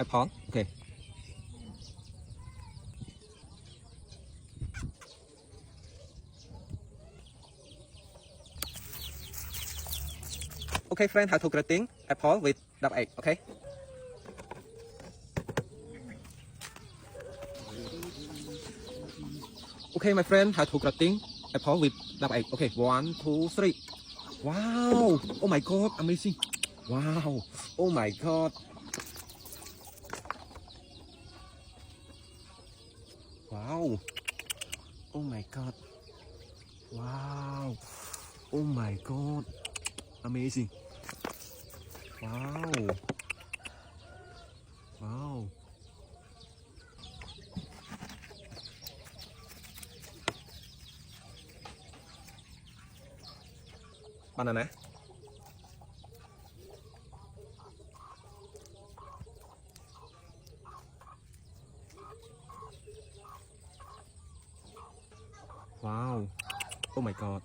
apple. Okay. Okay, friend, how to grating apple with double egg. Okay. Okay, my friend, how to grating apple with double egg. Okay, 1, 2, 3. Wow! Oh my god, amazing! Wow! Oh my god! Wow! Oh my god! Wow! Oh my god! Amazing! Wow! Wow! Banana. Wow! Oh my god!